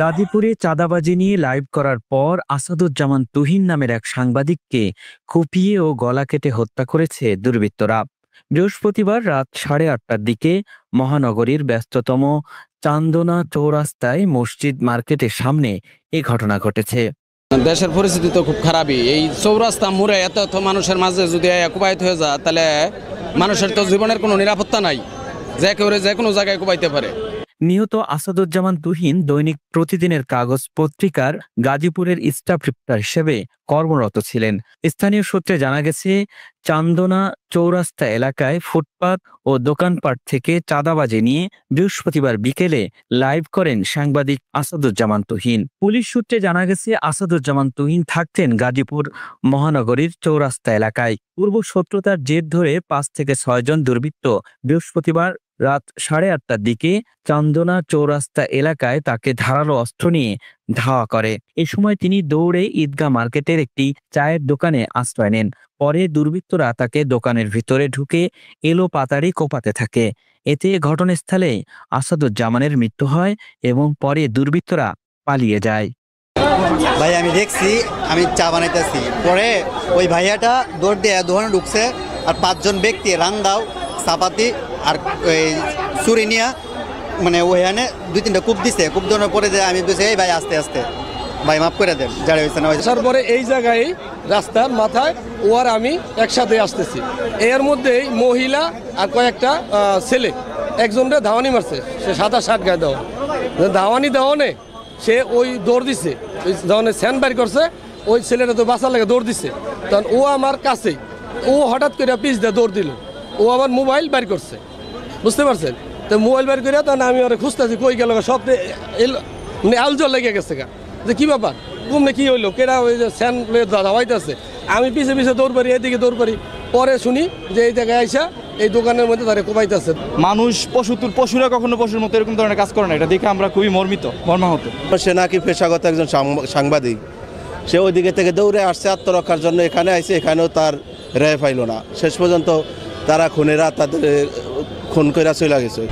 গাজীপুরে চাঁদাবাজি নিয়ে লাইভ করার পর আসাদুজ্জামান তুহিন নামের এক সাংবাদিককে কুপিয়ে ও গলা কেটে হত্যা করেছে দুর্বৃত্তরা। বৃহস্পতিবার রাত 8:30টার দিকে মহানগরীর ব্যস্ততম চান্দনা চৌরাস্তায় মসজিদ মার্কেটের সামনে এ ঘটনা ঘটেছে। দেশের পরিস্থিতি তো খুব খারাপই। এই চৌরাস্তা মোড়ে এত মানুষের মাঝে যদি কুবাইত হয়ে যায়, তাহলে মানুষের তো জীবনের কোনো নিরাপত্তা নাই, যে কেউ যে কোনো জায়গায় কুবাইতে পারে। নিহত আসাদুজ্জামান তুহিন দৈনিক প্রতিদিনের কাগজ পত্রিকার গাজীপুরের স্টাফ রিপোর্টার হিসেবে কর্মরত ছিলেন। স্থানীয় সূত্রে জানা গেছে, চান্দনা চৌরাস্তা এলাকায় ফুটপাত ও দোকানপাট থেকে চাঁদাবাজি নিয়ে বৃহস্পতিবার বিকেলে লাইভ করেন সাংবাদিক আসাদুজ্জামান তুহিন। পুলিশ সূত্রে জানা গেছে, আসাদুজ্জামান তুহিন থাকতেন গাজীপুর মহানগরীর চৌরাস্তা এলাকায়। পূর্ব শত্রুতার জের ধরে 5 থেকে 6 জন দুর্বৃত্ত বৃহস্পতিবার রাত 8:30টার দিকে চান্দনা চৌরাস্তা এলাকায় তাকে ধারালো অস্ত্র নিয়ে ধাওয়া করে। এ সময় তিনি দৌড়ে ঈদগাহ মার্কেটের একটি চায়ের দোকানে আশ্রয় নেন। পরে দুর্বৃত্তরা তাকে দোকানের ভিতরে ঢুকে এলোপাতাড়ি কোপাতে থাকে। এতে ঘটনাস্থলে আসাদুজ্জামানের মৃত্যু হয় এবং পরে দুর্বৃত্তরা পালিয়ে যায়। ভাই আমি দেখছি, আমি চা বানাইতেছি, পরে ওই ভাইয়াটা দৌড় দিয়ে দোকানে ঢুকছে, আর 5 জন ব্যক্তি রান্দাও চাপাতি আর ওই চুরি নিয়ে মানে ওইখানে 2-3টা কূপ দিছে। কূপ দেওয়ার পরে যে আমি বলছি, এই ভাই আস্তে আস্তে ভাই মাফ করে দেন, যারা হয়েছে না। তারপরে এই জায়গায় রাস্তার মাথায় ও আর আমি একসাথে আসতেছি, এর মধ্যেই মহিলা আর কয়েকটা ছেলে একজনটা ধাওয়ানি মারছে। সে 27 গায়ে দেওয়া ধাওয়ানি দেওয়ানে সে ওই দৌড় দিছে, ওই ধরনের স্যান্ড বাইর করছে। ওই ছেলেটা তো বাঁচার লাগে দৌড় দিছে, তখন ও আমার কাছেই, ও হঠাৎ করে পিছ দিয়ে দৌড় দিল। ও আমার মোবাইল বের করছে, বুঝতে পারছেন? তো মোবাইল বের করে তখন আমি ওরা খুঁজতেছি, কই গেল সব মানে আলজল লেগে গেছে গা, যে কী ব্যাপার, ঘুমনে কী হইলো, কেরা ওই যে স্যান ধাওয়াইতেছে। আমি পিছে পিছে দৌড় পারি, এদিকে দৌড় পারি। পরে শুনি যে এই জায়গায় আইসা এই দোকানের মধ্যে তারা কোপাইতেছে। মানুষ পশুরা কখনো পশুর মতো এরকম ধরনের কাজ করে না, এটা দেখে আমরা খুবই মর্মাহত। সে নাকি পেশাগত একজন সাংবাদিক, সে ওই দিকে থেকে দৌড়ে আসছে আত্মরক্ষার জন্য, এখানে আইসে, এখানেও তার রেহাই পাইল না। শেষ পর্যন্ত তারা খুনেরা তাদের খুন করে চলে গেছে।